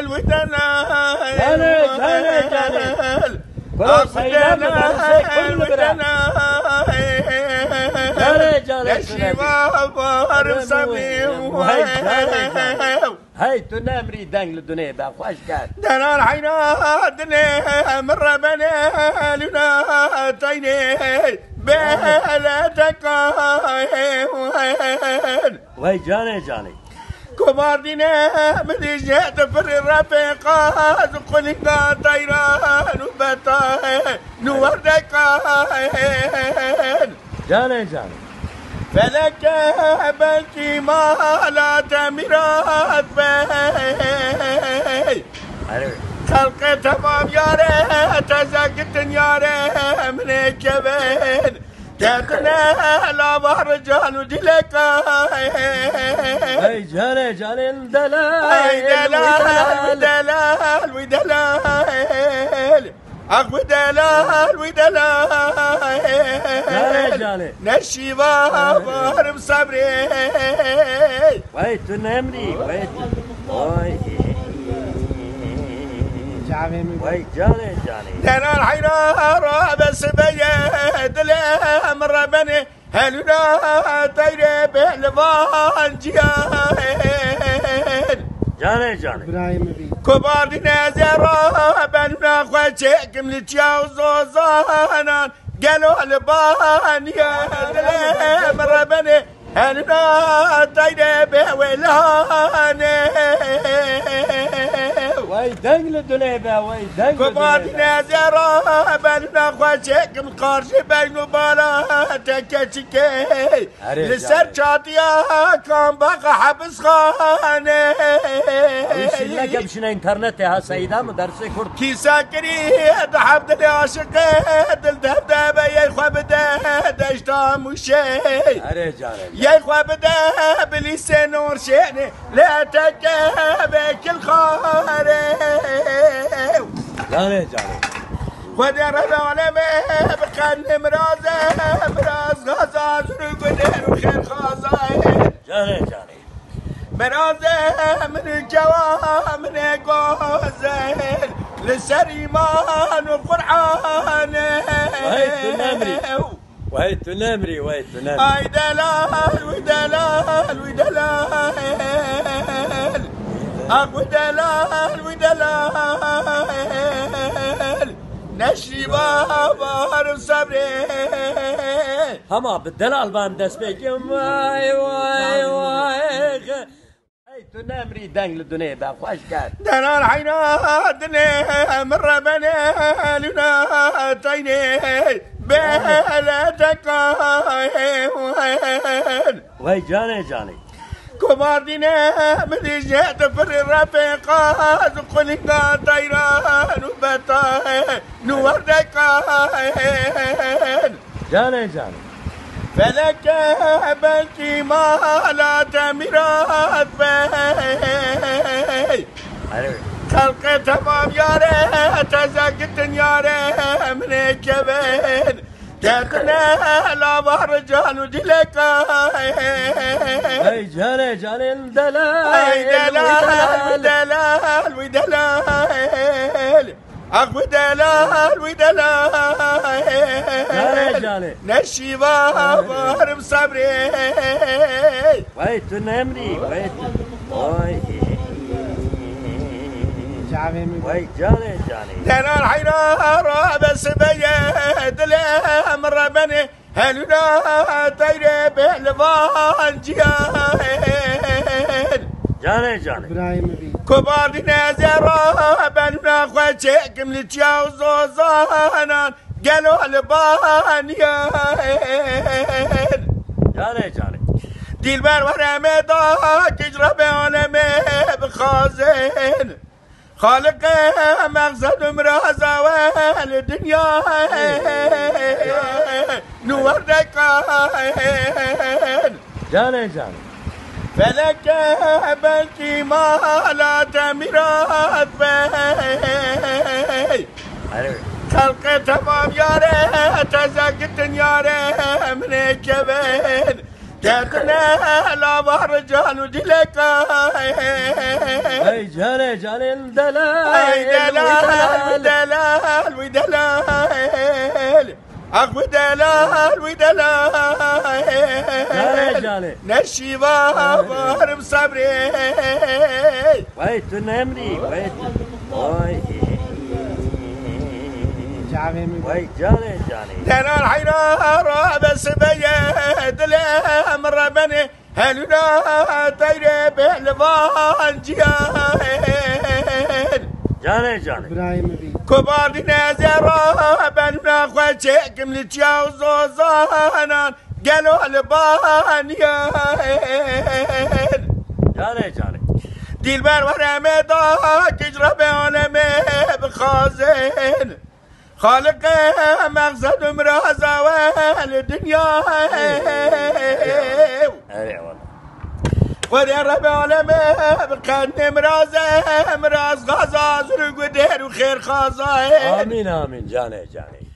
Wi Delal جاني سيدنا مدرسة كل برا جاني هاي تنامري دنگ لدنيا بخواش كان دلال حينا دنيا مرة بنا لنا تيني بلدك وهي جاني كباردنا مدي جهد في الرفيقات قلنا طيران وبتا نوردك جاني فلك بلكي ما لا تمرات بي خلق تمام يا تزقت يا من الجبل كاتنا لا بحر رجال ودلك اي جاني دلال wi Delal Wi Delal نشيبا بارم صبري ويت نمري وي جاني دلال حينا بس بيد الامر بني هلنا تيري بالفان جيان جاني كباردنا زرا بنا خوشك من تجاوزو زانان قالوا البانيا الامر بني هلنا تيري بولاني وي دنگ لدنيا وي دنگ كباردنا زرا بنا خوشك من قارش بينو بالا تكتشكي لسر شاطيا كان بقى حبس خاني لك بشنا انترنت يا سيدة مدرسة كرد كي ساكري حبد لي عاشق دل دهب يا اخوة بدا دشتا مشي يا اخوة بدا بليسي نور شيني لا تكابك الخاري جاني ودر العالمي بقن مراز غزاز وقدر وخير خازاين جاني مراز من الجوا من قوزين للسريمان والقرآن وهي تنامري اي دلال wi Delal wi Delal نشيبا بارم صبري هما بالدلال بان دست بكم واي هاي تنامري دنگ لدنيا بخواش كان دلال حينا دنيا مرة بنا لنا تيني بلدك وهي جاني كباردنا مدي جهد في الرفيقات قلنا طيران وبتا نوردك جاني فلك بلكي ما لا تمرات بي خلق تمام يا تزقت يا من الجبل كاتنا لا بحر رجال ودلك اي جاني دلال wi Delal wi Delal نشيبا بارم صبري وي تنامري وي جاني دلال حينا بس بيد الامر بني هلنا تيري بالفان جيان جاني كباردنا زرا بنا خوشك من تجاوزو زانان قالوا البانيا جاني ديل بار ورمدا تجرب عالمي بخازن خالق مقصد مرازا والدنيا نوردك جاني فلك بلكي ما لا تمرات بي خلق تمام يا تزقت يا من الجبل كاتنا لا بحر رجال ودلك اي جاني جاني الدلال اي دلال دلال ودلال اخو دلال ودلال جاني جاني نشي بحر بصبري ويت نمري ويت وي جاني جاني دلال حيرا بس بيد الامر بني هلنا طيري بالفان جيان جاني جاني كبار دينا زيارة بننا خوشيكم لتجاوز وزانا قالوا البانيان جاني جاني دي البان ورميدا كجرب عالمي بخازن خالق مقصد مرازة والدنيا ودي رب عالمي بقدني مراز غازة زرق ودير وخير خازة آمين آمين جاني جاني